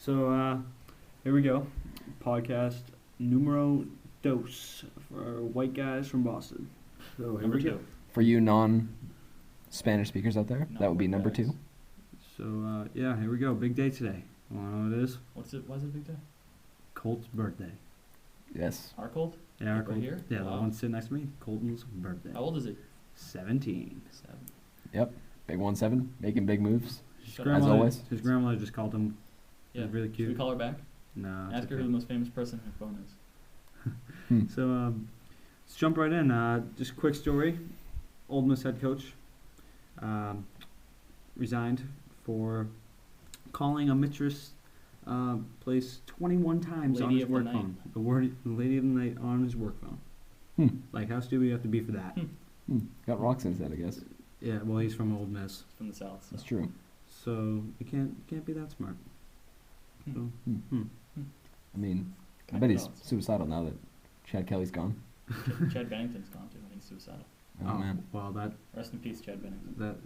So here we go. Podcast numero dos for white guys from Boston. So here Number we two. go. For you non-Spanish speakers out there, that would be number guys. 2. So yeah, here we go. Big day today. Wanna know what it is? What's it? Why is it a big day? Colt's birthday. Yes. Our Colt? Yeah, our Right Colt. here? Yeah, the Wow. one sitting next to me. Colton's birthday. How old is he? 17. 7. Yep. Big 1-7, making big moves. His Shut grandmother, always. His grandmother just called him. Yeah. Really Should cute. we call her back? No. it's Ask her okay. who the most famous person in her phone is. So let's jump right in. Just a quick story. Old Miss head coach resigned for calling a mistress place 21 times on Lady his of the work night. phone. The lady of the night on his work phone. Like, how stupid you have to be for that? Got rocks instead, I guess. Yeah, well, he's from Old Miss, From the South. So. That's true. so you can't be that smart. So, I mean, I Connect bet the he's dots. suicidal now that Chad Kelly's gone. Chad Bennington's gone too. I think he's suicidal. Oh, man. Well, that Rest in peace, Chad Bennington. don't.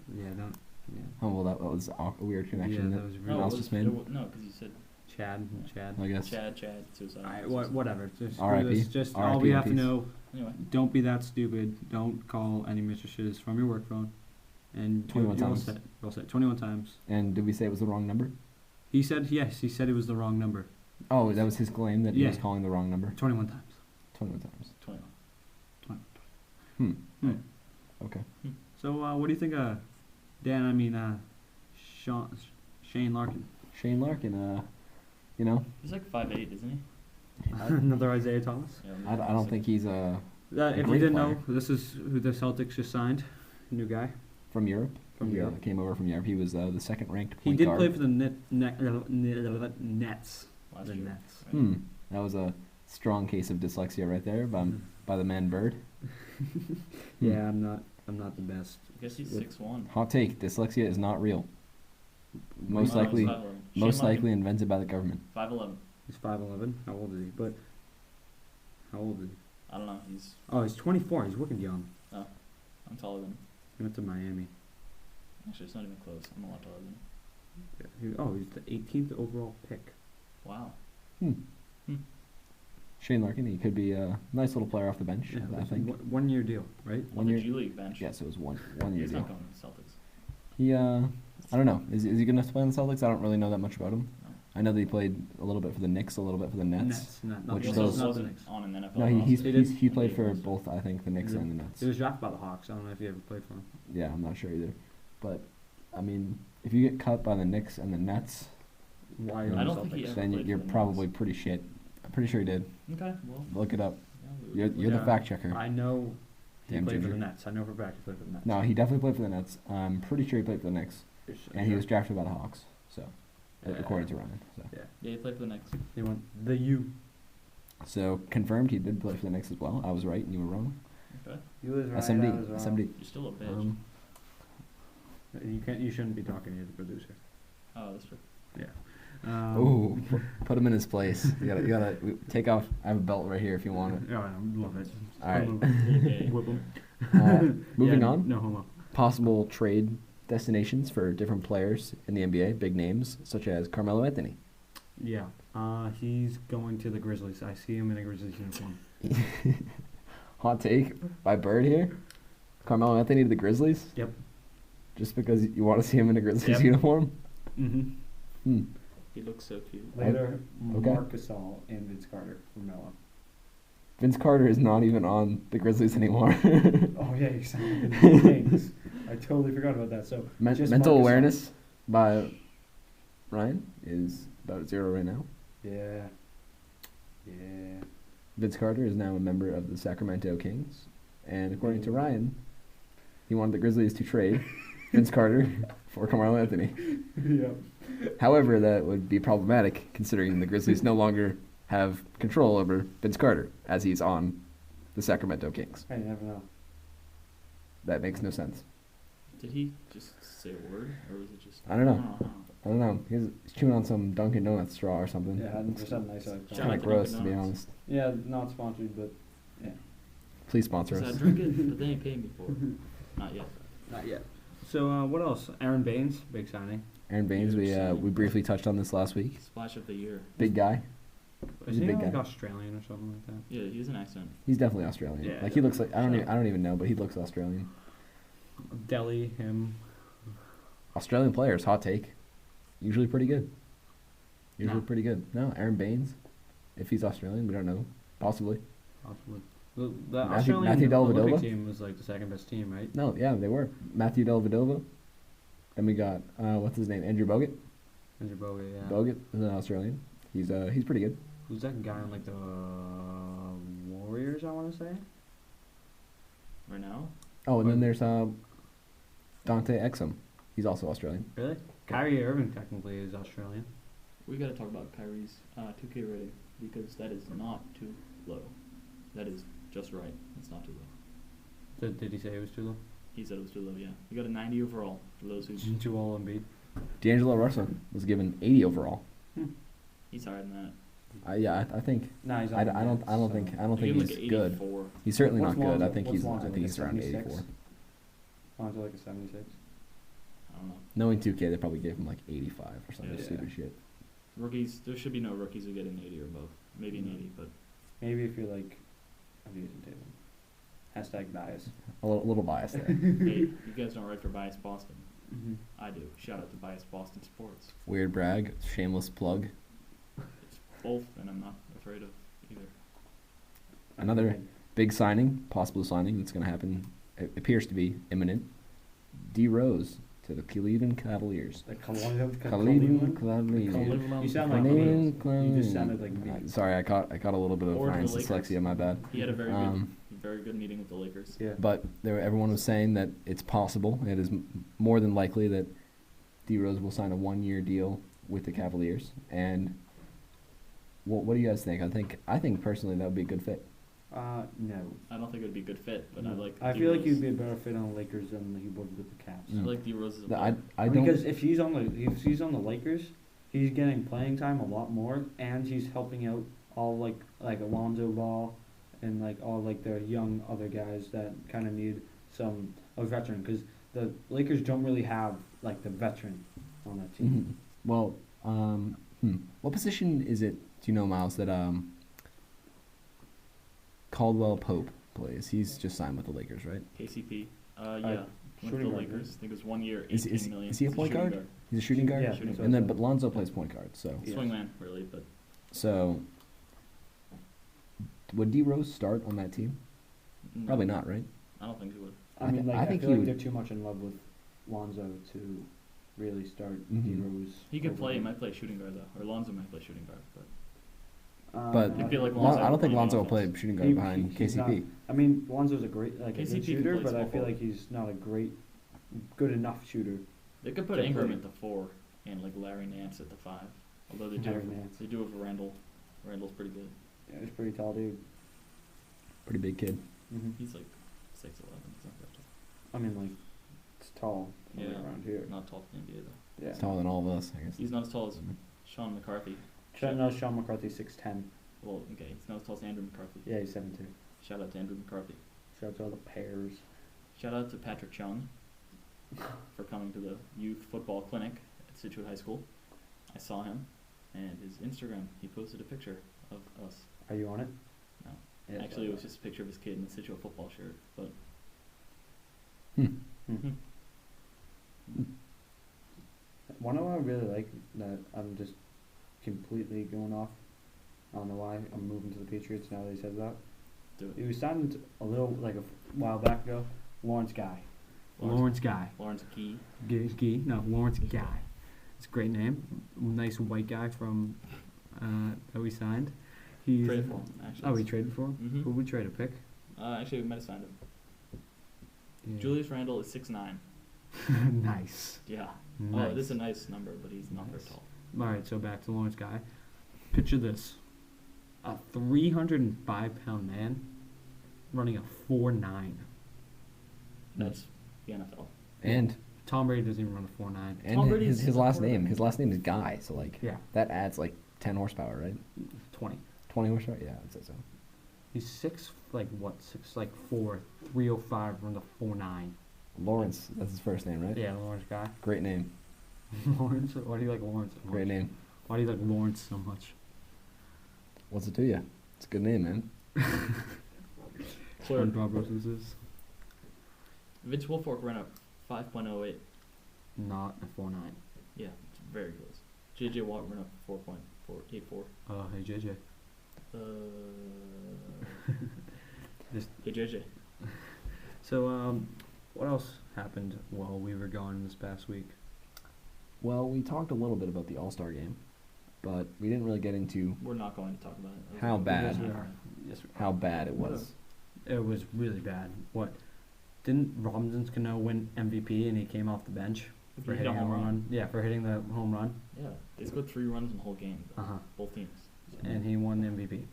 Yeah. Oh, well, that was a weird connection Yeah, that that was everyone really it else was- just made. No, because you said Chad. I guess. Chad, suicidal. Whatever. Just do R.I.P. this. Just all R.I.P. we in have to peace. know. Anyway, Don't be that stupid. Don't call any mistresses from your work phone. And 21 you're all times. set. You're all set. 21 times. And did we say it was the wrong number? He said yes. He said it was the wrong number. Oh, that was his claim that he was Yeah. calling the wrong number? 21 times. 21 times. 21. Okay. So what do you think of Dan? I mean Shane Larkin. Shane Larkin, you know, He's like 5'8", isn't he? Another Isaiah Thomas. Yeah, I don't think he's If you great didn't player. know, this is who the Celtics just signed. New guy from Europe. from He, Europe. came over from Europe. He was the second-ranked He point did guard. play for the Nets. Last The year. Nets. Right? That was a strong case of dyslexia right there by the man Bird. Yeah, I'm not the best. I guess he's With- 6'1". Hot take: dyslexia is not real. Most No, he's likely, 5'11". most Shane likely invented by the government. 5'11". He's 5'11". How old is he? But how old is he? I don't know. He's He's 24. He's wicked young. I'm taller than him. He went to Miami. Actually, it's not even close. I'm a lot taller than him. He's the 18th overall pick. Wow. Shane Larkin, he could be a nice little player off the bench. Yeah, I it's think. a 1 year deal, right? On One the year- G League bench. Yes, it was one year He's deal. not going to the Celtics. He I don't know. Is he good enough to play on the Celtics? I don't really know that much about him. No. I know that he played a little bit for the Knicks, a little bit for the Nets. Not Which He the those- also Knicks. Not the wasn't Knicks. on an NFL No, roster. he played NBA for roster. both. I think the Knicks Yeah. and the Nets. He was drafted by the Hawks. I don't know if he ever played for them. Yeah, I'm not sure either. But I mean, if you get cut by the Knicks and the Nets, Why? I on don't the think he Celtics? ever then played you're for the probably pretty shit. I'm pretty sure he did. Okay, well. Look it up. Yeah, You're the Yeah. fact checker. I know he Damn played for ginger. the Nets. I know for a fact he played for the Nets. No, he definitely played for the Nets. I'm pretty sure he played for the Knicks, and he was drafted by the Hawks. So, according to Ryan. So. Yeah, he played for the Knicks. He went the U. So confirmed, he did play for the Knicks as well. I was right, and you were wrong. Okay. He was right. SMD, I was wrong. SMD. You're still a bitch. You can't. You shouldn't be talking to the producer. Oh, that's true. Ooh, put him in his place. You gotta take off. I have a belt right here if you want it. Oh, I love it. All right. Okay. Whip 'em. Moving Yeah, on. No homo. Possible trade destinations for different players in the NBA. Big names such as Carmelo Anthony. Yeah. He's going to the Grizzlies. I see him in a Grizzlies uniform. Hot take by Bird here. Carmelo Anthony to the Grizzlies. Yep. Just because you want to see him in a Grizzlies Yep. uniform. Mm-hmm. He looks so cute. Later, Okay. Marc Gasol and Vince Carter for Melo. Vince Carter is not even on the Grizzlies anymore. Oh yeah, you sound like the Kings. I totally forgot about that. So just Mental Marc Gasol. awareness by Ryan is about 0 right now. Yeah. Yeah. Vince Carter is now a member of the Sacramento Kings, and according to Ryan, he wanted the Grizzlies to trade Vince Carter for Carmelo Anthony. Yep. However, that would be problematic considering the Grizzlies no longer have control over Vince Carter as he's on the Sacramento Kings. Hey, you never know. That makes no sense. Did he just say a word, or was it just? I don't know. Oh, I don't know. He's chewing on some Dunkin' Donuts straw or something. Yeah, 100% nice. It's Shout kind out of to gross, Dunkin' to be Donuts. honest. Yeah, not sponsored, but yeah. Please sponsor So I us. drink it, but they ain't paying me for it. Not yet. Not yet. So what else? Aaron Baines, big signing. Aaron Baines, Huge we signing. briefly touched on this last week. Splash of the year. Big guy. Is He's a he big like guy. Australian or something like that? Yeah, he has an accent. He's definitely Australian. Yeah, Like he looks like definitely. I don't even know, but he looks Australian. Delhi, him. Australian players, hot take. Usually pretty good. Usually No. pretty good. No, Aaron Baines. If he's Australian, we don't know. Possibly. Possibly. The Matthew Australian Olympic Dellavedova? team was like the second best team, right? No, yeah, they were. Matthew Dellavedova. Then we got what's his name? Andrew Bogut. Andrew Bogut, yeah. Bogut is an Australian. He's pretty good. Who's that guy on like the Warriors? I want to say. Right now? Oh, and then there's Dante Exum. He's also Australian. Really? Kyrie Irving technically is Australian. We got to talk about Kyrie's 2K rating because that is not too low. That is just right. It's not too low. Did he say it was too low? He said it was too low, yeah. We got a 90 overall for those who... Too all Embiid. D'Angelo Russell was given 80 overall. He's higher than that. I think. Nah, he's I don't think Give him he's like good. 84. He's certainly What's not good. I Lonzo- think what's he's Lonzo, like a around 76? 84. Lonzo like a 76. I don't know. Knowing 2K, they probably gave him like 85 or something Yeah. stupid shit. Rookies, there should be no rookies who get an 80 or above. Maybe an 80, but Maybe if you're like abusing Tatum. Hashtag bias. A little bias there. hey, you guys don't write for Bias Boston. Mm-hmm. I do. Shout out to Bias Boston Sports. Weird brag, shameless plug. It's both, and I'm not afraid of either. Another big signing, possible signing that's going to happen. It appears to be imminent. D Rose to the Cleveland Cavaliers. The Cleveland Cleveland Cavaliers. Cleveland. You sound like Cleveland, you just sounded like me. Sorry, I caught a little bit of Or the Ryan's Lakers. dyslexia. My bad. He had a very good meeting with the Lakers. Yeah. But everyone was saying that it's possible. It is more than likely that D Rose will sign a 1-year deal with the Cavaliers. And what do you guys think? I think personally that would be a good fit. No. I don't think it would be a good fit, but I like. I feel like D-Rose. he'd be a better fit on the Lakers than he would with the Cavs. I like D Rose as a The- player. I don't. Because if he's on the Lakers, he's getting playing time a lot more, and he's helping out all like Alonzo Ball, and like all like the young other guys that kind of need a veteran. Because the Lakers don't really have like the veteran on that team. Mhm. Well, what position is it? Do you know, Miles, that Caldwell Pope plays? He's just signed with the Lakers, right? KCP. Yeah. With shooting the guard, Lakers. right? I think it was 1 year, Is- 18 million. is he a He's point shooting guard? He's a shooting guard. Yeah, Shooting that's guard. And then, what I but Lonzo plays point guard. So, Yes. Swingman, really, but would D Rose start on that team? no, Probably not, right? I don't think he would. I mean, like, I I think feel he like would- they're too much in love with Lonzo to really start Mhm. D Rose. He could play. He might play shooting guard though, or Lonzo might play shooting guard. But But I feel like I Lonzo don't think playing Lonzo will offense. play shooting guard behind he's not- KCP. I mean, Lonzo's a great a KCP good can shooter, play but I small feel forward. like he's not a good enough shooter. they could put Good Ingram play. at the 4 and like Larry Nance at the 5. Although Larry Nance. they do have Randall. Randall's pretty good. Yeah, he's a pretty tall dude. Pretty big kid. Mm-hmm. He's like 6'11". It's not that tall. I mean, like, it's tall somewhere Yeah. around here. Not tall for the NBA though. Yeah. He's taller than all of us, I guess. He's not as tall as Sean McCarthy. Sean McCarthy, 6'10". Well, okay, he's not as tall as Andrew McCarthy. Yeah, he's 7'2". Shout out to Andrew McCarthy. Shout out to all the pairs. Shout out to Patrick Chung for coming to the youth football clinic at Scituate High School. I saw him, and his Instagram, he posted a picture of us. Are you on it? No. Yeah, Actually, it was just a picture of his kid in the Scituate football shirt. But One of I really like that I'm just completely going off. I don't know why I'm moving to the Patriots now that he says that. do it. He was signed a little like a while back ago. Lawrence Guy. Lawrence Guy. Lawrence Key. Lawrence Guy. It's a great name. Nice white guy from that we signed. He's Traded for him, actually. Oh, we traded for him. Mhm. Who we trade a pick? Actually, we might have signed him. Yeah. Julius Randle is 6'9". Nice. Yeah. Nice. Oh, this is a nice number, but he's not very Nice. tall. All right, so back to Lawrence Guy. Picture this: a 305-pound man running a 4.9. That's the NFL. And Tom Brady doesn't even run a 4.9. and Brady his, is his a last name. quarterback. His last name is Guy, so like Yeah, that adds like 10 horsepower, right? 20. 20 horsepower? Yeah, I'd say so. He's 4, 305, runs a 4.9. Lawrence, that's his first name, right? Yeah, Lawrence Guy. Great name. Lawrence? Why do you like Lawrence so much? Great name. Why do you like Lawrence so much? What's it to you? It's a good name, man. Clear. Barbarossa's is Vince Wilfork ran up 5.08. not a 4.9. Yeah, it's very close. JJ Watt ran up 4.484. Hey JJ. Just Hey JJ. so what else happened while we were gone this past week? Well, we talked a little bit about the All-Star game, but we didn't really get into We're not going to talk about it. How bad? Yes, we are. Yes, we are. how bad it was. It was really bad. What? Didn't Robinson Cano win MVP and he came off the bench If for you hit a hitting a home home run. run? Yeah, for hitting the home run. Yeah, they scored 3 runs in the whole game. Uh huh. Both teams. And he won the MVP.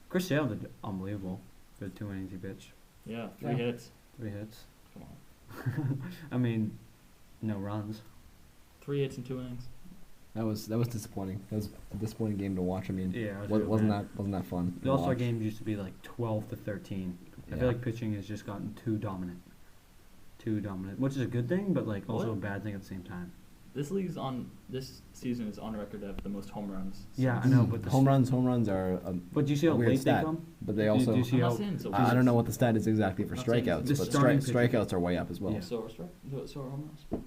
Chris Sale did unbelievable for the 2 innings he pitched. Yeah, 3 Yeah. hits. 3 hits. Come on. I mean, no runs. 3 hits in 2 innings. That was disappointing. That was a disappointing game to watch. I mean, Yeah, wasn't that fun? The to All-Star watch? games used to be like 12 to 13. I Yeah. feel like pitching has just gotten too dominant. Too dominant, which is a good thing, but like also What? a bad thing at the same time. This season is on record to have the most home runs. Yeah, I since- know, but the home runs are, But do you see how weird late stat. they come? but they Do also. you see I'm how not saying so. I don't know what the stat is exactly for I'm not saying strikeouts, the but starting pitcher- strikeouts are way up as well. Yeah. So are home runs.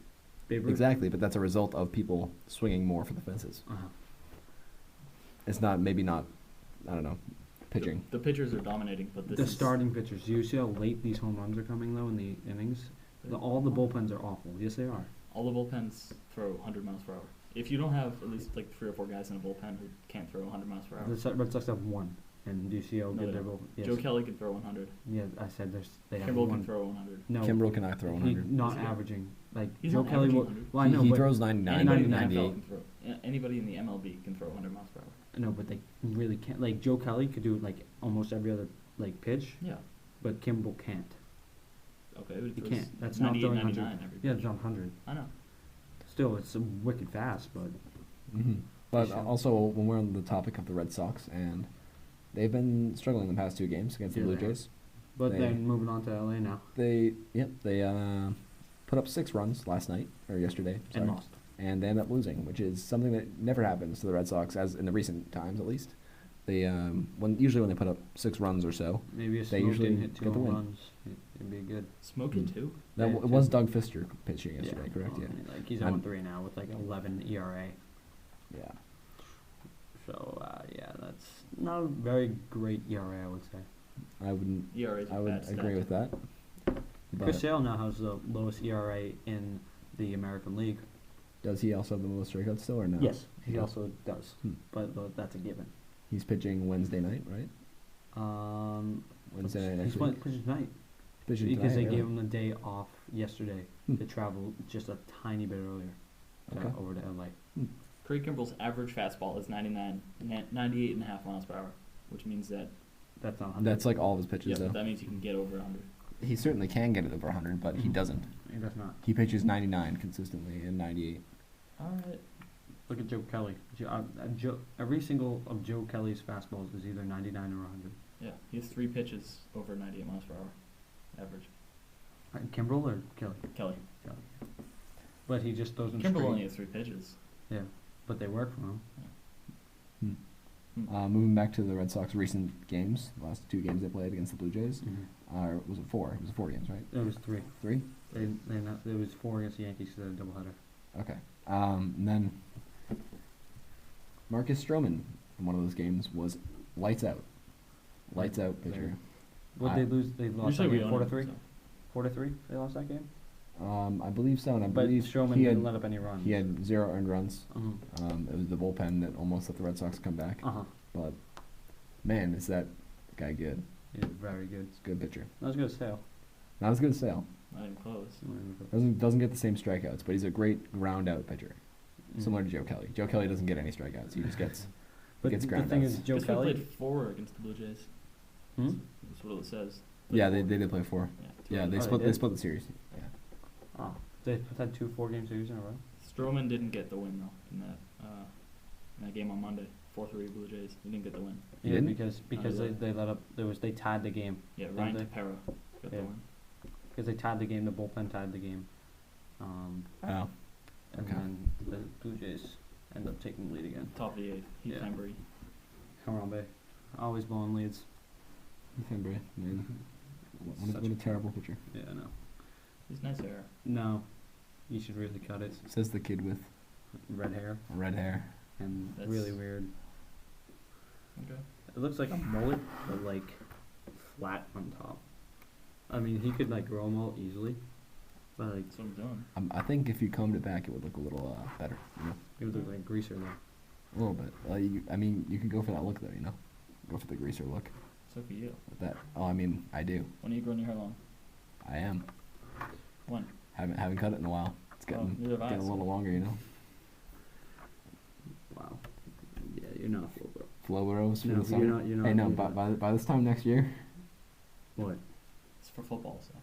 Babe Ruth? Exactly, but that's a result of people swinging more for the fences. Uh-huh. It's not maybe not. I don't know. Pitching. The pitchers are dominating, but this The is starting pitchers. Do you see how late these home runs are coming though in the innings? All the bullpens are awful. Yes, they are. all the bullpens throw 100 miles per hour. If you don't have at least like 3 or 4 guys in a bullpen who can't throw 100 miles per hour, The Red Sox have one. And do you see how No, good they their don't. bullpen? Yes. Joe Kelly can throw 100. Yeah, I said they have Kimbrel one. can throw 100. No, Kimbrel cannot throw he 100. not Is he good? averaging. Like He's Joe not Kelly averaging will. 100. Well, I know, he but throws 99, Anybody in the 98. NFL can throw. Anybody in the MLB can throw 100 miles per hour. no, but they really can't. Like Joe Kelly could do like almost every other like pitch, Yeah. but Kimbrel can't. Okay. But He throws can't. That's not 98, throwing 99 100. every Yeah, pitch. it's on 100. I know. Still, it's wicked fast, but Hmm. But Sure. also, when we're on the topic of the Red Sox, and they've been struggling the past 2 games against the Yeah, Blue they have. Jays. but They- then moving on to LA now They put up 6 runs last night or yesterday, and sorry, lost. and they end up losing, which is something that never happens to the Red Sox, as in the recent times at least. They usually when they put up 6 runs or so, Maybe if They Smoke usually didn't hit 2 get the home win. runs, it'd be good. Smoking Mhm. too. that Yeah, it was too. Doug Fister pitching yesterday, correct? Well, Yeah. I mean, like he's I'm- 0-3 now with like 11 ERA. Yeah. So yeah, that's not a very great ERA, I would say. I wouldn't. ERA is a I would bad stat. agree with that. Chris But Sale now has the lowest ERA in the American League. does he also have the most strikeouts still, or no? Yes, he No. also does, Hmm. but that's a given. He's pitching Wednesday night, right? Wednesday night next he's week. pitching tonight Pitching because they tonight, gave really? him the day off yesterday Hmm. to travel just a tiny bit earlier Okay. over to LA. Craig Kimbrel's average fastball is 98 and a half miles per hour, which means that That's not 100. That's like all of his pitches, though. that means you can get over 100. He certainly can get it over 100, but he Mhm. doesn't. He does not. He pitches 99 consistently and 98. All right. Look at Joe Kelly. Every single of Joe Kelly's fastballs is either 99 or 100. Yeah, he has 3 pitches over 98 miles per hour, average. Kimbrel or Kelly? Kelly. But he just throws them Kimbrel straight. only has 3 pitches. Yeah, but they work for him. Moving back to the Red Sox recent games, the last 2 games they played against the Blue Jays. Mm-hmm. Was it 4? It was 4 games, right? It was 3. 3? It was 4 against the Yankees to the doubleheader. Okay. And then Marcus Stroman in one of those games was lights out. Lights out pitcher. What I- they lose? They lost Usually that we game own 4-3. him, so. 4-3. They lost that game. I believe so, and I But believe Stroman he didn't had let up any runs. he had 0 earned runs. Uh-huh. It was the bullpen that almost let the Red Sox come back. Uh-huh. But man, is that guy good? He's very good. He's a good pitcher. Not as good as Sale. Not as good as Sale. Not even close. Doesn't get the same strikeouts, but he's a great ground out pitcher. Mm. Similar to Joe Kelly. Joe Kelly doesn't get any strikeouts. He just gets But gets the ground thing outs. is, Joe This week Kelly. played 4 against the Blue Jays. Hmm? That's what it says. Yeah, Played they 4. did play 4. Yeah, Yeah, they Oh, split they they did? split the series. Yeah. Oh, they had 2 4-game series in a row. Stroman didn't get the win though in that game on Monday. 4-3 Blue Jays. He didn't get the win. He Yeah, didn't? because yeah. they let up. They tied the game. Yeah, Ryan they? Tepera got the Yeah. win. Because they tied the game. The bullpen tied the game. Wow. and Okay. then the Blue Jays end up taking the lead again. Top of the 8th. Heath Yeah. Embry. Harambe, always blowing leads. February, man. What Such a terrible picture. Yeah, I know. He's nice hair. No, you should really cut it. Says the kid with Red hair red hair. and That's- really weird. Okay. It looks like a mullet, but like flat on top. I mean, he could like grow a mullet easily, but like That's what I'm doing. I think if you combed it back, it would look a little better. You know, he would look like a greaser though. a little bit. I mean, you could go for that look though. You know, go for the greaser look. So for you. With that. Oh, I mean, I do. When are you growing your hair long? I am. When? Haven't cut it in a while. It's getting neither have I, getting a so- little longer. You know. Wow. Yeah, you're not full, bro. Flowers for No, the summer. you're not. You're not. Hey, no, you're by, not. by this time next year, What? It's for football, so.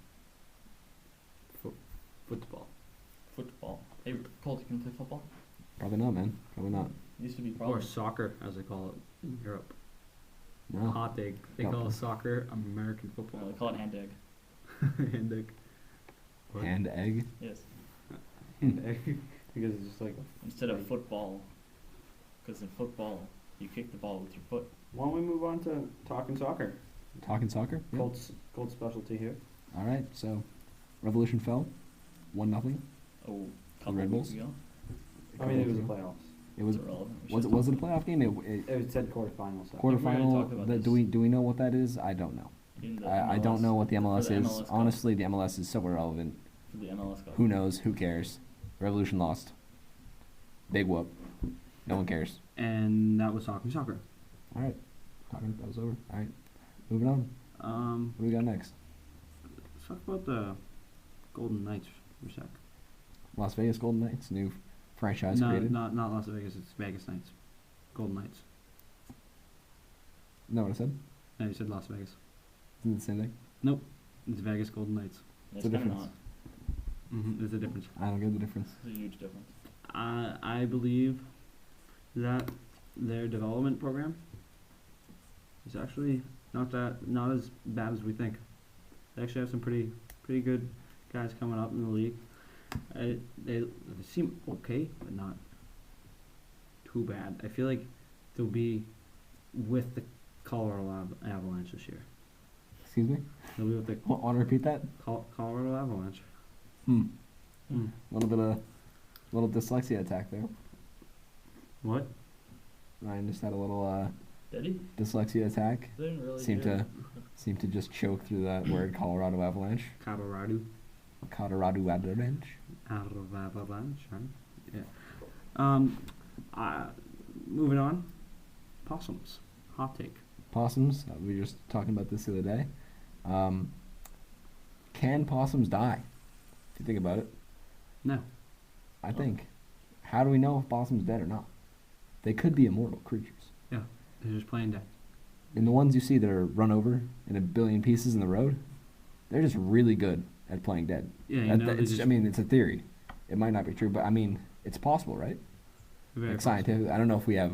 Football. Football. Hey, Colt, you can play football? probably not, man. Probably not. Used to be Or probably. soccer, as they call it in Europe. No. Hot take. They No. call soccer American No, football. they call it hand egg. Hand egg. What? Hand egg. Yes. Hand egg. Because it's just like. Instead of Like- football. Because in football, you kick the ball with your foot. Why don't we move on to talking soccer? Talking soccer. Yeah. Colt's specialty here. All right. So, Revolution fell, 1-0. Oh, couple Red weeks Bulls? ago. I mean, it was the Yeah. playoffs. It was. It's irrelevant. We Was should it? Was it a talk about playoff game? It said quarterfinals. So. We've already talked Quarterfinal. about Do this. we know what that is? I don't know. in the I don't MLS know what the for MLS is. MLS Cup. Honestly, the MLS is so irrelevant. For the MLS Cup. Who knows? Who cares? Revolution lost. Big whoop. No one cares. And that was talking soccer. All right. Talking. That was over. All right. Moving on. What do we got next? Let's talk about the Golden Knights for a sec. Las Vegas Golden Knights, new franchise No, created. not Las Vegas. It's Vegas Knights. Golden Knights. Know what I said? No, you said Las Vegas. Isn't it the same thing? It's Vegas Golden Knights. It's a kinda difference. not. There's a difference. I don't get the difference. There's a huge difference. I believe that their development program is actually not as bad as we think. They actually have some pretty good guys coming up in the league. They seem okay, but not too bad. I feel like they'll be with the Colorado Avalanche this year. Excuse me? They'll be with the Want to repeat that? Colorado Avalanche. Hmm. Hmm. Little dyslexia attack there. What? Ryan just had a little Did he? dyslexia attack. Didn't really Seemed hear. to just choke through that word Colorado Avalanche. Colorado Colorado Avalanche. Avalanche. Right? Yeah. Moving on. Possums. Hot take. Possums. We were just talking about this the other day. Can possums die? If you think about it. No. I think. How do we know if possum's dead or not? They could be immortal creatures. They're just playing dead. And the ones you see that are run over in a billion pieces in the road, they're just really good at playing dead. Yeah, you That- know. that- it's, I mean, it's a theory. It might not be true, but I mean, it's possible, right? Like scientific. I don't know if we have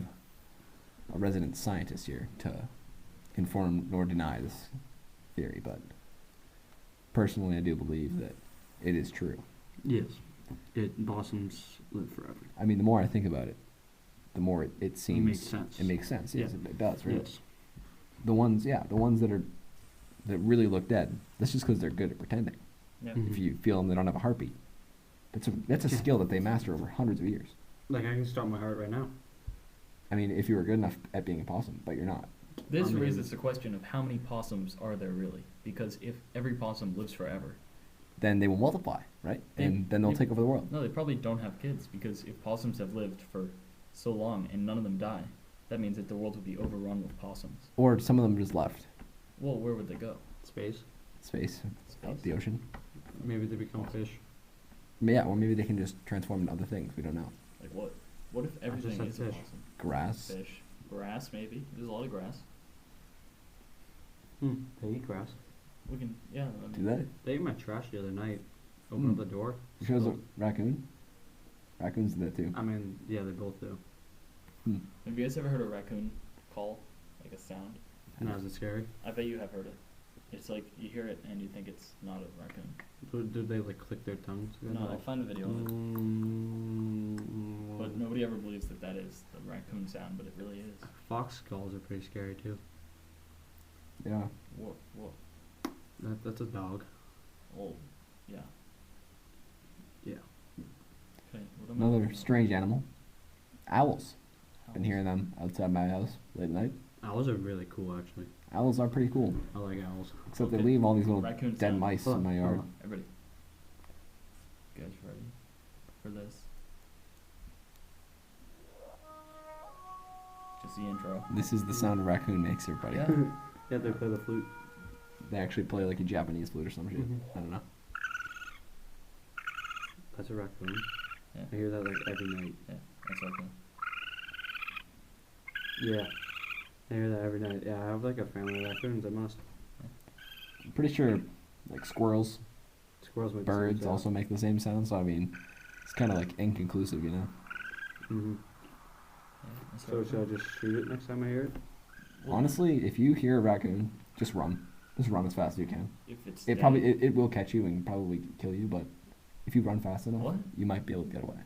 a resident scientist here to confirm nor deny this theory, but personally, I do believe that it is true. Yes. Possums live forever. I mean, the more I think about it, the more it seems makes sense. It makes sense. Yes, Yeah. it does. Right? Yes. The ones that really look dead. That's just because they're good at pretending. Yeah. Mhm. If you feel them, they don't have a heartbeat. That's a Yeah. skill that they master over hundreds of years. Like I can start my heart right now. I mean, if you were good enough at being a possum, but you're not. This I mean- raises the question of how many possums are there really? Because if every possum lives forever, Then they will multiply, right? And then they'll they- take over the world. no, they probably don't have kids. Because if possums have lived for so long and none of them die, that means that the world would be overrun with possums. Or some of them just left Well, where would they go? Space. space, Space? the ocean. Maybe they become fish. Yeah, or maybe they can just transform into other things. We don't know. Like what? What if everything said is a fish. possum? Grass. Fish, grass, maybe. There's a lot of grass. They eat grass. We can, yeah. I mean, Do that. They ate my trash the other night. Opened up the door. It shows a spilled- raccoon. Raccoons do that too. I mean, yeah, they both do. Have you guys ever heard a raccoon call, like a sound? And is it scary? I bet you have heard it. It's like you hear it and you think it's not a raccoon. Did they like click their tongues? No, I'll find a video of it. Mm, But nobody ever believes that that is the raccoon sound, but it really is. Fox skulls are pretty scary too. Yeah. What? That's a dog. Oh, yeah. Yeah. Okay, what am I Another looking at? strange animal. Owls. Been Owls. hearing them outside my house late at night. Owls are really cool, actually. Owls are pretty cool, I like owls. except Okay. they leave all these little Raccoon dead sound. mice Hold in on, my hold yard. on. Everybody. You guys ready for this? Just the intro. This is the sound a raccoon makes, everybody. Yeah. Yeah, they play the flute. They actually play like a Japanese flute or some shit. Mhm. I don't know. That's a raccoon. Yeah. I hear that like every night. Yeah, that's raccoon. Yeah. I hear that every night. Yeah, I have like a family of raccoons. I must. I'm pretty sure like squirrels, Squirrels make birds also make the same sound. So I mean, it's kind of like inconclusive, you know. Mm-hmm. Yeah, that's So should I just shoot it next time I hear it? Well, Honestly, if you hear a raccoon, just run. Just run as fast as you can. if it's It dead- probably it will catch you and probably kill you, but if you run fast enough, What? you might be able to get away.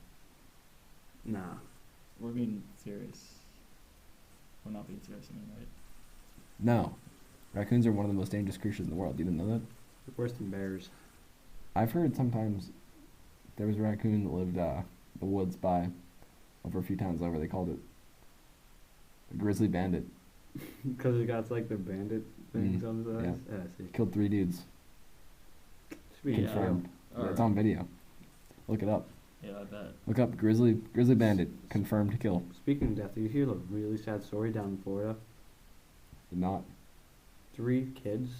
Nah. We're being serious. We're not being serious, I mean, right? No, raccoons are one of the most dangerous creatures in the world. You didn't know that? Worse than bears. I've heard sometimes there was a raccoon that lived in the woods by over a few towns over. They called it a grizzly bandit. Because it got like the bandit things on the sides. yeah. Yeah, I see. Killed 3 dudes. Speaking Confirmed. Or- Yeah, it's on video. Look it up. Yeah, I bet. Look up grizzly bandit confirmed kill. Speaking of death, did you hear the really sad story down in Florida? Did not. 3 kids.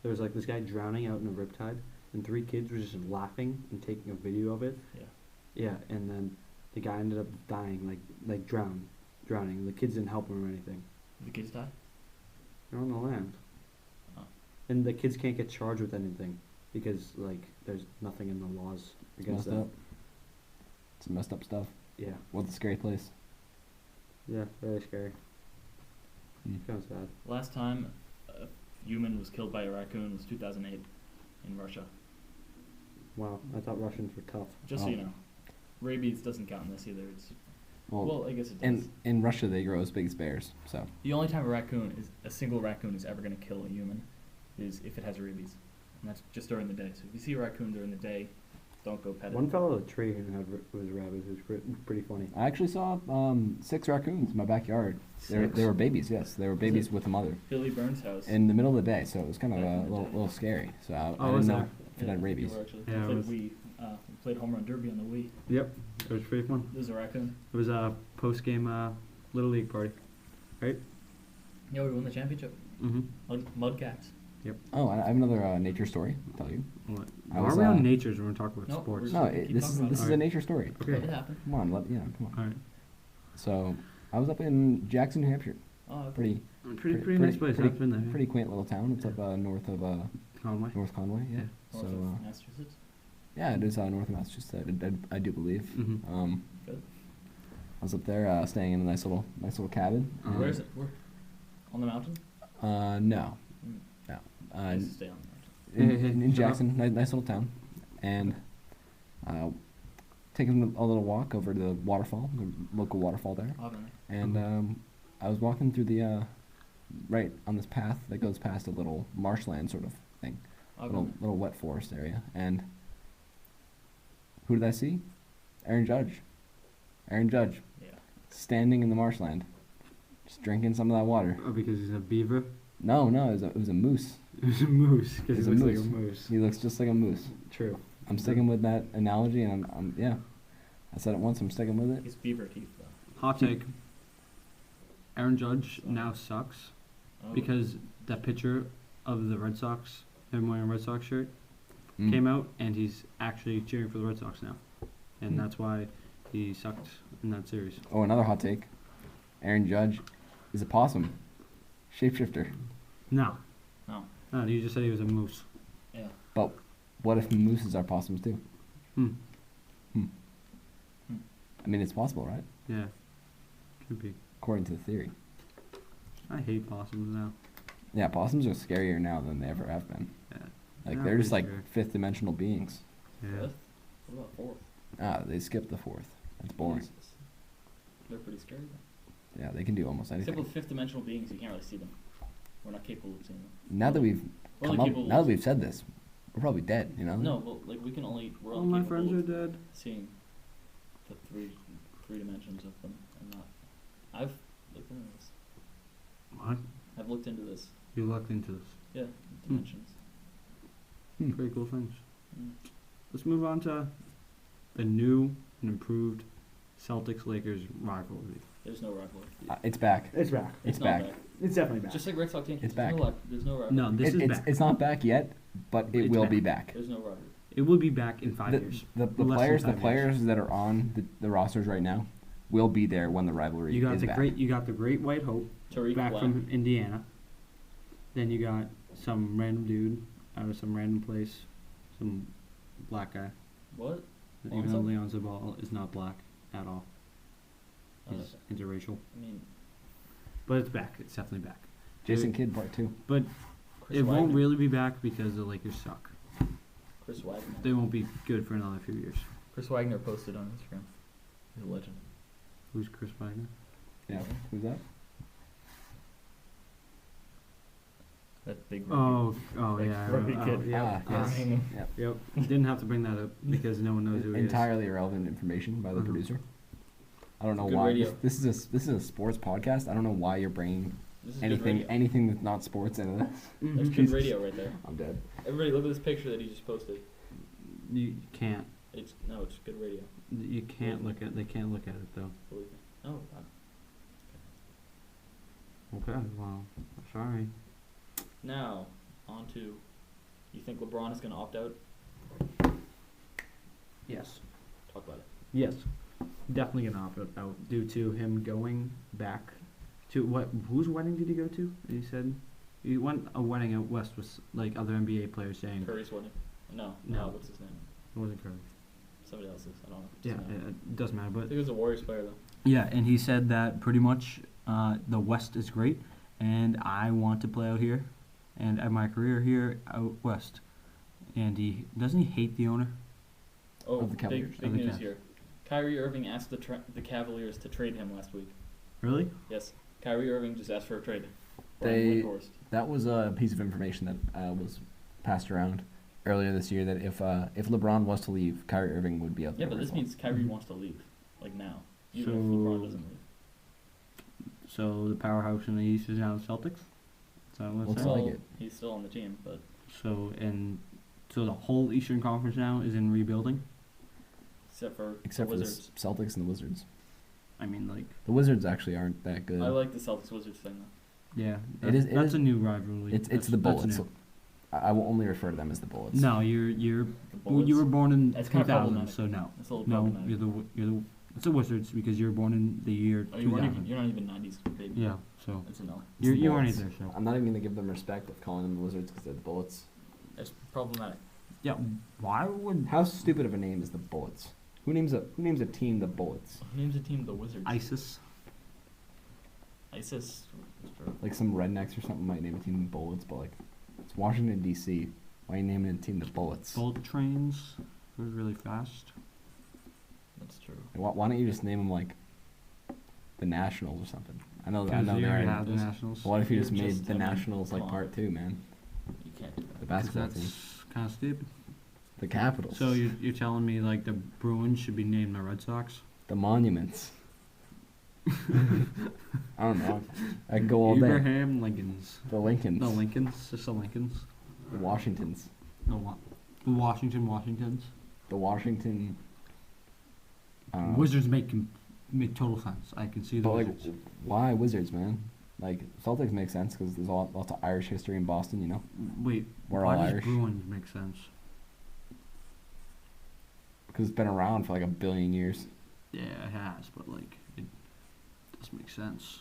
There was like this guy drowning out in a riptide, and 3 kids were just laughing and taking a video of it. Yeah. Yeah, and then the guy ended up dying, like drowning. The kids didn't help him or anything. Did the kids die? They're on the land. Oh. And the kids can't get charged with anything because like there's nothing in the laws It's against messed that. up. It's messed up stuff. Yeah. What a scary place. Yeah, very scary. Hmm. Kind of sad. Last time a human was killed by a raccoon was 2008 in Russia. Wow, I thought Russians were tough. Just so Oh. you know. Rabies doesn't count in this either. It's, well, I guess it does. in Russia they grow as big as bears. So The only time a single raccoon is ever going to kill a human is if it has rabies. And that's just during the day. So if you see a raccoon during the day, don't go pet it. One fell out of a tree who was rabbits. It was pretty funny. I actually saw 6 raccoons in my backyard. They were babies. Yes, they were babies with a mother Billy Burns' house. in the middle of the day. So it was kind of Back in a the day. little scary. So I Oh, didn't was know there? if it had rabies. You were actually. Yeah, it we was- played we played home run derby on the Wii. Yep, it was pretty fun. There's a raccoon. It was a post-game Little League party. Yeah, we won the championship. Mm-hmm. Mudcats. Oh, I have another nature story to tell you. What? I Why was, are we on uh, natures when we're talking about No, sports? No, Keep this talking is about this it. is a nature story. Okay. Let it happen. Come on, come on. All right. So I was up in Jackson, New Hampshire. Oh, okay. Pretty Pretty nice place. I've been there. pretty quaint little town. It's up north of Conway. North Conway. Yeah. North So of Massachusetts. yeah, it is north of Massachusetts. I do believe. Mm-hmm. Good. I was up there staying in a nice little cabin. Uh-huh. Where is it? Where? On the mountain? No, Mm. no. Nice to stay on the mountain. In Shut Jackson, nice little town, and taking a little walk over to the waterfall, the local waterfall there, Oh, I've been there. and I was walking through the right on this path that goes past a little marshland sort of thing, I've been little wet forest area, and who did I see? Aaron Judge. there. Yeah. Standing in the marshland, just drinking some of that water. Oh, because he's a beaver. No, it was a moose. It was a moose. Because He's he a looks like a moose. moose. He looks just like a moose. True. I'm sticking with that analogy, and I'm yeah. I said it once. I'm sticking with it. His beaver teeth, though. Hot take. Aaron Judge now sucks Oh. because that picture of the Red Sox, him wearing a Red Sox shirt, Mm. came out, and he's actually cheering for the Red Sox now, and Mm. that's why he sucked in that series. Oh, another hot take. Aaron Judge is a possum. Shapeshifter. No, No. no, you just said he was a moose. Yeah. But what if mooses are possums too? Hmm. I mean, it's possible, right? Yeah, could be. According to the theory. I hate possums now. Yeah, Opossums are scarier now than they ever have been. Yeah. Like Yeah, they're just pretty like scary. fifth dimensional beings. Yeah. Fifth? What about fourth? They skipped the fourth. That's boring. Jesus. They're pretty scary. Though. Yeah, they can do almost Except anything. with fifth dimensional beings, you can't really see them. We're not capable of seeing them. Now that we've We're come only up, capable now that of we've said this, we're probably dead. You know? No, but like we're All only my capable friends are of dead. seeing the three dimensions of them, and not. I've looked into this. What? I've looked into this. You looked into this. Yeah, dimensions. Pretty cool things. Mm. Let's move on to the new and improved Celtics-Lakers rivalry. There's no rivalry. It's back. It's back. It's not back. back. It's definitely back. Just like Red Sox Yankees. It's there's back. There's no rivalry. No, this is it's back. it's not back yet, but it It's will back. be back. There's no rivalry. It will be back in 5 The, years. the Less than players 5 years. that are on the rosters right now will be there when the rivalry You got is the back. great White Hope Tariq back Black. from Indiana. Then you got some random dude out of some random place, some black guy. What? Even though Lonzo? Leon Zabal is not black at all. He's interracial. I mean, But it's back. It's definitely back. Jason Kidd Part 2. But Chris it won't Wagner. really be back because the Lakers suck. Chris Wagner. They won't be good for another few years. Chris Wagner posted on Instagram. He's a legend. Who's Chris Wagner? Yeah. Who's that? That big. Oh, Like yeah. rugby Oh, kid. yeah. yes. Yes. Yep. Didn't have to bring that up because no one knows who he is. Entirely irrelevant information by the Mhm. producer. I don't know Good why. radio. This is a sports podcast. I don't know why you're bringing This is good radio. anything that's not sports into this. That's good Jesus. radio right there. I'm dead. Everybody, look at this picture that he just posted. You can't. It's good radio. You can't look at. They can't look at it though. Believe me. No, Okay. Well, sorry. now on to. You think LeBron is going to opt out? Yes. Talk about it. Yes. Definitely gonna opt out due to him going back to what? Whose wedding did he go to? He said he went a wedding out west with like other NBA players saying Curry's wedding. No. No. What's his name? it wasn't Curry. Somebody else's. I don't know. What's Yeah, his name? it doesn't matter. I But think it was a Warriors player though. yeah, and he said that pretty much the West is great, and I want to play out here, and have my career here out west. And he doesn't he hate the owner? Oh, Of the Cavaliers. big Of the news Cavs. here. Kyrie Irving asked the Cavaliers to trade him last week. Really? Yes, Kyrie Irving just asked for a trade. They- Brian Windhorst. That was a piece of information that was passed around earlier this year. That if LeBron was to leave, Kyrie Irving would be out Yeah, there. but this as well. means Kyrie Mhm. wants to leave, like now, even So- if LeBron doesn't leave. So the powerhouse in the East is now the Celtics. Is that what it's Looks saying? like Well, it. he's still on the team, but So the whole Eastern Conference now is in rebuilding. except for Except the for the Wizards. Celtics and the Wizards. I mean, like, The Wizards actually aren't that good. I like the Celtics Wizards thing though. yeah, It is- that's a new rivalry. It's That's- the that's Bullets. new. I will only refer to them as the Bullets. No, you're The Bullets. you were born in That's kinda 2000, problematic. so no, It's a little no, problematic. you're the it's the Wizards because you were born in the year Oh, you weren't 2000. even, you're not even 90s baby. Yeah, so It's a no. It's you the you weren't Bullets. either. So I'm not even gonna give them respect of calling them the Wizards because they're the Bullets. It's problematic. yeah, why would How stupid of a name is the Bullets? Who names a team the Bullets? Who names a team the Wizards? ISIS? ISIS. Like some rednecks or something might name a team the Bullets, but like it's Washington D.C. Why are you naming a team the Bullets? Bullet trains goes really fast. That's true. Why don't you just name them like the Nationals or something? I know Because you they're. already in- have the Just- Nationals. What if you You're just made just- the I mean, Nationals like come on. part 2, man? You can't do The that. basketball team, That's kind of stupid. the Capitals, So you're telling me like the Bruins should be named the Red Sox? the Monuments. I don't know. I could go all day. Abraham Lincolns. The Lincolns, No Lincolns, just the Lincolns. the Washingtons, No, the Washingtons. the Washington. I don't know. Wizards make total sense. I can see the But like, Wizards. why Wizards, man? Like Celtics make sense because there's lots of Irish history in Boston. You know, Wait, we're why all does Irish Bruins make sense? because it's been around for like 1 billion years. Yeah, it has, but like it does make sense.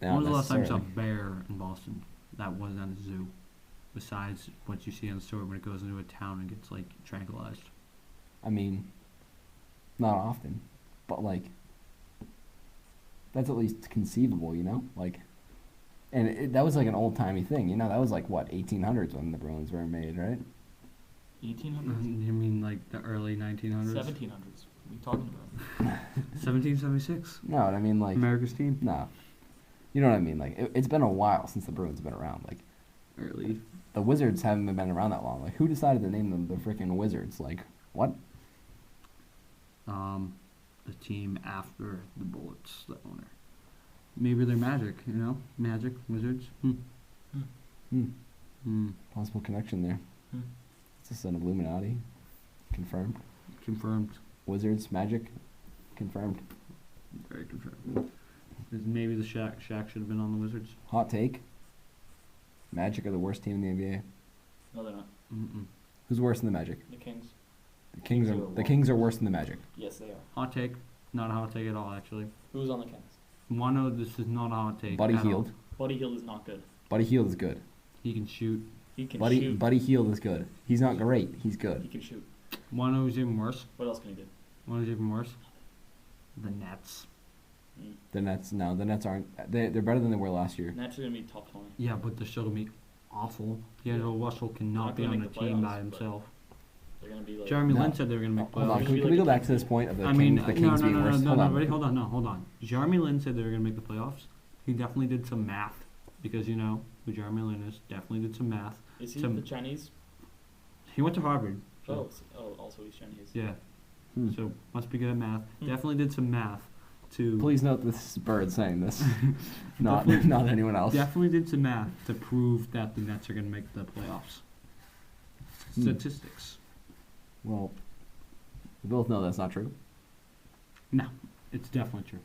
Not When was the last time you saw a necessarily. bear in Boston that wasn't at a zoo? Besides what you see on the story when it goes into a town and gets like tranquilized. I mean, not often, but like that's at least conceivable. You know, like And that was like an old timey thing, you know. That was like what 1800s when the Bruins were made, right? 1800s, You mean like the early 1900s? 1700s. What are you talking about? 1776. No, I mean like America's team. no, you know what I mean. Like it's been a while since the Bruins have been around. Like Early. the Wizards haven't been around that long. Like who decided to name them the freaking Wizards? Like what? The team after the Bullets, the owner. Maybe they're Magic, you know? Magic, Wizards. Possible connection there. Hmm. Is this an Illuminati? Confirmed. Confirmed. Wizards, Magic, confirmed. Very confirmed. Maybe the Shaq should have been on the Wizards. Hot take. Magic are the worst team in the NBA. No, they're not. Mm-mm. Who's worse than the Magic? The Kings. The Kings are worse than the Magic. Yes, they are. Hot take. Not a hot take at all, actually. Who's on the Kings? Wano, this is not a hot take. Buddy at all. Hield. Buddy Hield is not good. Buddy Hield is good. He can shoot. He can Buddy shoot. Buddy Hield is good. He's not great. He's He good. can shoot. Wano is even worse. What else can he do? Wano is even worse. The Nets. Mm. The Nets aren't. They're better than they were last year. Nets are gonna be top 20. Yeah, but they're still going to be awful. D'Angelo Russell Not cannot be gonna on a make the team by playoffs, himself. They're gonna be like. Jeremy No. Lin said they were going to make Hold on. playoffs. Can we go back to this point of the I Kings, mean, the Kings being worse? Hold on. ready? Hold on. Jeremy Lin said they were going to make the playoffs. He definitely did some math because you know who Jeremy Lin is. Definitely did some math. Is he some- the Chinese? He went to Harvard. Oh, also he's Chinese. Yeah. Hmm. So must be good at math. Hmm. Definitely did some math to. Please note this is Bird saying this, not Definitely- not anyone else. Definitely did some math to prove that the Nets are going to make the playoffs. Hmm. Statistics. Well, we both know that's not true. No, it's definitely true.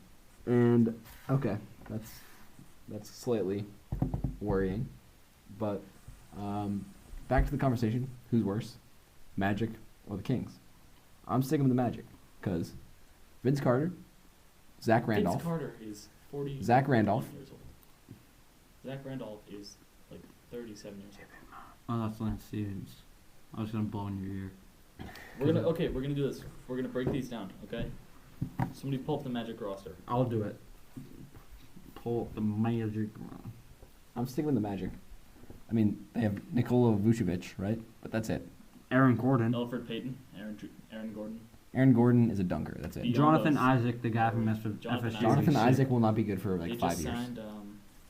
And okay, that's slightly worrying, but back to the conversation: who's worse, Magic or the Kings? I'm sticking with the Magic because Vince Carter, Zach Randolph. Vince Carter is 40. Zach Randolph. Years old. Zach Randolph is like 37 years old. Oh, that's Lance Stevens. I was going to blow in your ear. We're gonna do this. We're gonna break these down. Okay. Somebody pull up the Magic roster. I'll do it. Pull up the Magic. I'm sticking with the Magic. I mean, they have Nikola Vucevic, right? But that's it. Aaron Gordon. Elfrid Payton, Aaron Gordon. Aaron Gordon is a dunker. That's it. Beyond Jonathan those- Isaac, the guy from Jonathan FSU. Jonathan He's sick. Isaac will not be good for They like just 5 years. signed.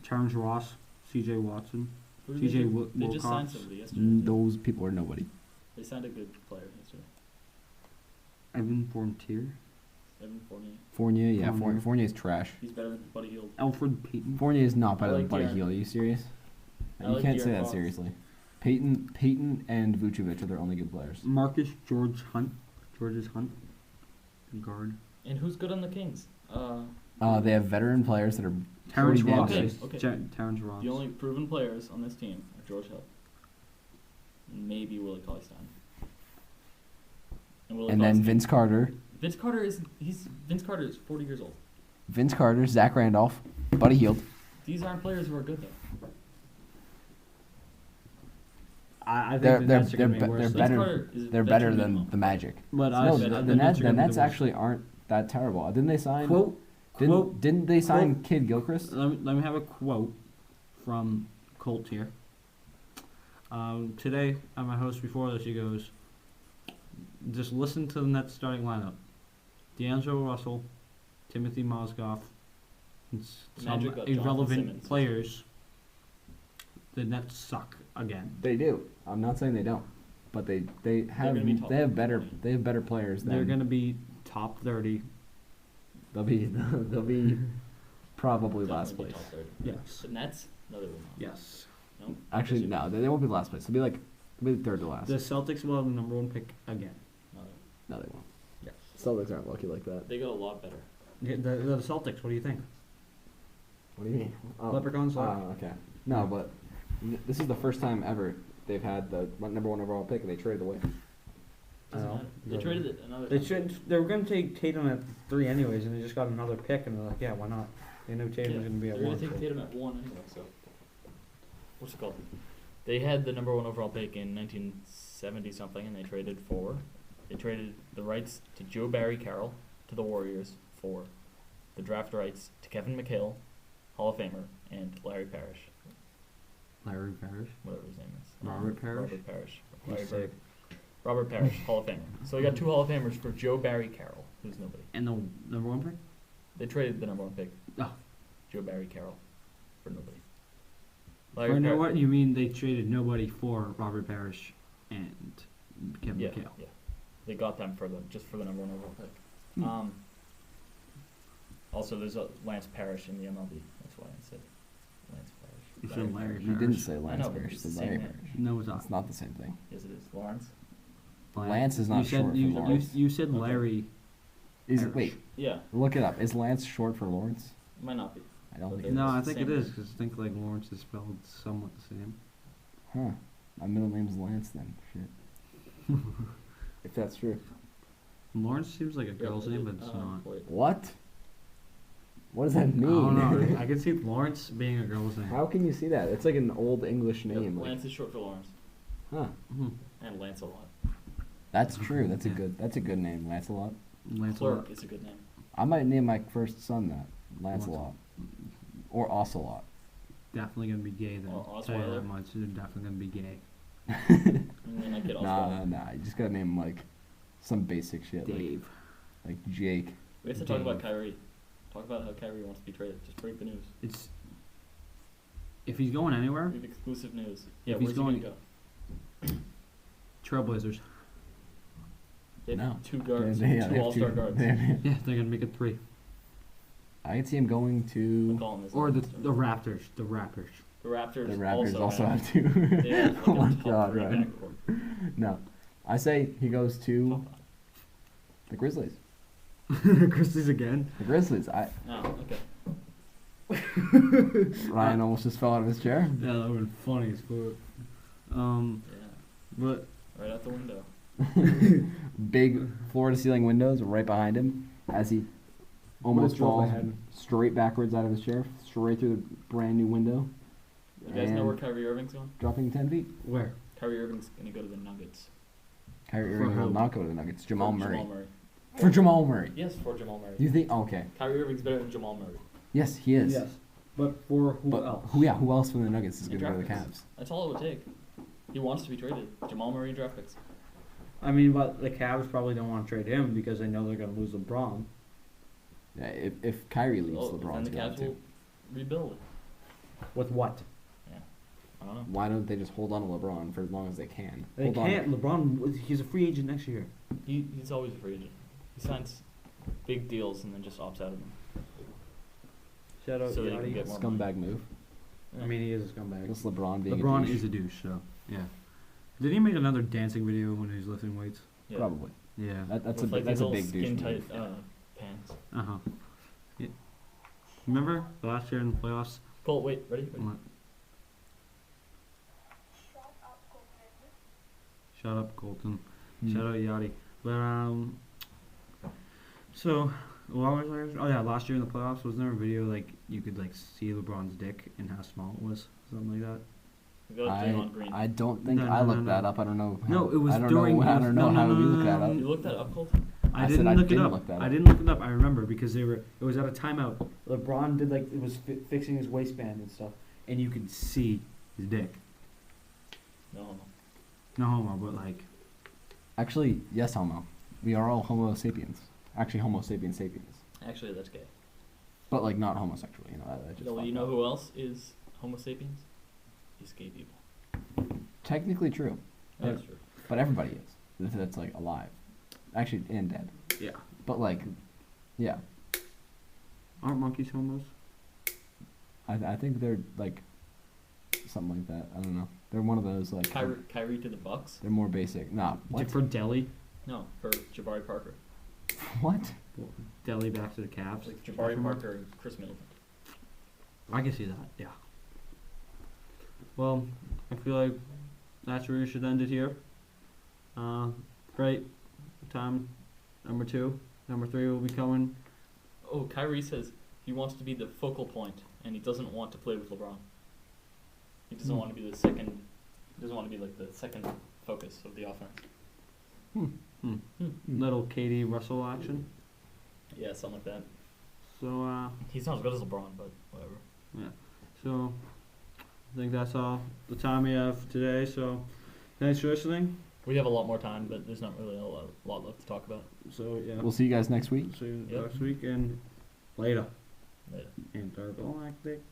Terrence Ross, CJ Watson. Who did TJ they, Wil- they just signed Wilcox. somebody yesterday. Those people are nobody. They signed a good player yesterday. Evan Fournier. Evan Fournier. Fournier, yeah, Fournier. Fournier's trash. He's better than Buddy Hield. Alfred Payton. Fournier is not better I than like Buddy De'Aaron. Hield. Are you serious? I You like can't say De'Aaron that Fox. seriously. Peyton and Vucevic are their only good players. Marcus George Hunt. George's Hunt. Guard. And who's good on the Kings? They have veteran players that are Terrence pretty damn Ross. good. Okay. Terrence Ross. The only proven players on this team are George Hill, maybe Willie Cauley-Stein, and Willie And then Cauley-Stein. Vince Carter, Vince Carter is 40 years old. Zach Randolph, Buddy Hield. These aren't players who are good though. I think They're the they're Nets are they're, going to be be- worse. they're than- better. Carter is They're veteran better than minimum. the Magic. But No, the the Nets are gonna be Nets the worst. actually aren't that terrible. Didn't they sign? Quote. Didn't they sign Kid Gilchrist? Let me have a quote from Colt here. Today, I'm a host before this. He goes, just listen to the Nets starting lineup: D'Angelo Russell, Timothy Mozgov, and some Magic got Jonathan irrelevant Simmons. players. The Nets suck again. They do. I'm not saying they don't, but they have gonna be top they have better 20. players. They're Than, going to be top 30. they'll be probably last Definitely place. top 30. Yes. The Nets? No, they will not. Yes. No? Actually, no, they won't be last place. They'll be third to last. The Celtics will have the number one pick again. No, No, they won't. Yes. Celtics aren't lucky like that. they got a lot better. The Celtics, what do you think? What do you mean? Oh, Leprechauns luck. okay. No, but this is the first time ever they've had the number one overall pick and they traded away. Doesn't Oh, matter. They yeah. traded it another They time. should. They were going to take Tatum at 3 anyways, and they just got another pick, and they're like, yeah, why not? They knew Tatum was going to be at They're 1. going to take Tatum at 1 anyway, so. What's it called? They had the number 1 overall pick in 1970 something, and they traded the rights to Joe Barry Carroll to the Warriors for the draft rights to Kevin McHale Hall of Famer, and Larry Parrish, Larry Parrish. whatever his name is. Robert Parrish? Robert Parrish. He's Larry sick. Robert Parrish, Hall of Famer. So we got 2 Hall of Famers for Joe Barry Carroll, who's nobody. And the number 1 pick? They traded the number 1 pick. Oh. Joe Barry Carroll for nobody. Or know what? You mean they traded nobody for Robert Parrish and Kevin Yeah, McHale? yeah. They got them for just for the number 1 overall pick. Hmm. Also, there's a Lance Parrish in the MLB. That's why I said Lance Parrish. You said Larry You didn't Parrish. say I Lance know, but Parrish. it's You the said same Larry name. Parrish. No, it's not. It's not the same thing. Yes, it is. Lawrence. Lance is not you said, short for you, Lawrence. You said Okay. Larry. Is Parrish. wait, Yeah, look it up. Is Lance short for Lawrence? might not be. I don't But think. No, it's I the think same it is name. because I think like Lawrence is spelled somewhat the same. Huh. My middle name's Lance then. Shit. If that's true. Lawrence seems like a Yep, girl's it name, is. but it's not. Wait. What? What does that I mean? don't know. I can see Lawrence being a girl's name. How can you see that? It's like an old English Yep, name. Like, Lance is short for Lawrence. huh. Mhm. And Lancelot. That's true. That's Yeah. a good name, Lancelot. Lancelot. Clerk is a good name. I might name my first son that. Lancelot. Or Ocelot. Definitely gonna be gay then. Or Tell you Osweiler. that much. They're definitely gonna be gay. And then I get Nah. You just gotta name him like some basic shit. Dave. Like Jake. We have to talk about Dave. Kyrie. Talk about how Kyrie wants to be traded. Just break the news. It's if he's going anywhere, We have exclusive news. Yeah, If he's where's he going- gonna go? Trailblazers. They have No. 2 guards, They- yeah, 2 they have all-star two- guards. they have- Yeah, they're gonna make it 3. I could see him going to. McCollum is Or an the all-star. Raptors. The Raptors. The Raptors. The Raptors also have have two. They have like Oh my a top God, 3 right. backcourt. No. I say he goes to Top 5. the Grizzlies. Grizzlies again. The Grizzlies. Oh, okay. Ryan almost just fell out of his chair. Yeah, that would be funny as fuck. Yeah. But Right out the window. Big floor to ceiling windows right behind him as he almost drove falls ahead. straight backwards out of his chair, straight through the brand new window, You guys know And- where Kyrie Irving's going? dropping 10 feet. where? Kyrie Irving's gonna go to the Nuggets. Kyrie For Irving will who? not go to the Nuggets. Jamal For Murray. Jamal Murray. For Jamal Murray. Yes, for Jamal Murray. You think? Okay. Kyrie Irving's better than Jamal Murray. Yes, he is. Yes. But for who But else? who else from the Nuggets is And going to go to the draft Cavs? picks. That's all it would take. He wants to be traded. Jamal Murray and draft picks. I mean, but the Cavs probably don't want to trade him because they know they're gonna lose LeBron. Yeah, if Kyrie leaves, Oh, then LeBron's the going Cavs to. will rebuild. With what? I don't know. Why don't they just hold on to LeBron for as long as they can? They Hold on. can't. LeBron, he's a free agent next year. He's always a free agent. He signs big deals and then just opts out of them. Shout out So they can Yachty. get more Scumbag move. I mean, he is a scumbag. Just LeBron being LeBron a douche. is a douche, so yeah. Did he make another dancing video when he was lifting weights? Yeah. Probably. Yeah. That's With, a like, that's these a little big douche skin move. tight pants. Uh huh. Yeah. Remember last year in the playoffs? Colt, wait, ready? What? Shut up, Colton. Shout out Yachty. But so what was I? Oh yeah, last year in the playoffs, wasn't there a video like you could like see LeBron's dick and how small it was, something like that? We got Draymond Green. I don't think No, I no, looked no, that no. up. I don't know. No, it was I don't during- know. I don't know no, how no, we no, look that no, up. You looked that up, Colt? I I didn't said I look it didn't up. look that I up. didn't look it up. I remember because it was at a timeout. LeBron did like it was fixing his waistband and stuff, and you could see his dick. No. No homo, but like Actually, yes, homo. We are all Homo sapiens. Actually, Homo sapiens sapiens. Actually, that's gay. But like not homosexual. You know. That just No, fucked you know up. who else is Homo sapiens? Is gay people. Technically true, That's true. but everybody is. That's like alive, actually, and dead. yeah. But like, yeah, Aren't monkeys homos? I think they're like something like that. I don't know. They're one of those like. Kyrie to the Bucks? They're more basic. Nah. What? For Delhi, No, for Jabari Parker. What? Delhi back to the Cavs. Like Jabari Parker and Chris Middleton. I can see that. Yeah. Well, I feel like that's where we should end it here. Great. Time number 2. Number 3 will be coming. Oh, Kyrie says he wants to be the focal point, and he doesn't want to play with LeBron. He doesn't want to be the second. He doesn't want to be like the second focus of the offense. Little Katie Russell action. Yeah, something like that. So He's not as good as LeBron, but whatever. So I think that's all the time we have today. So thanks for listening. We have a lot more time, but there's not really a lot left to talk about. So yeah, We'll see you guys next week. see you Yep. next week and later. Later. Intergalactic.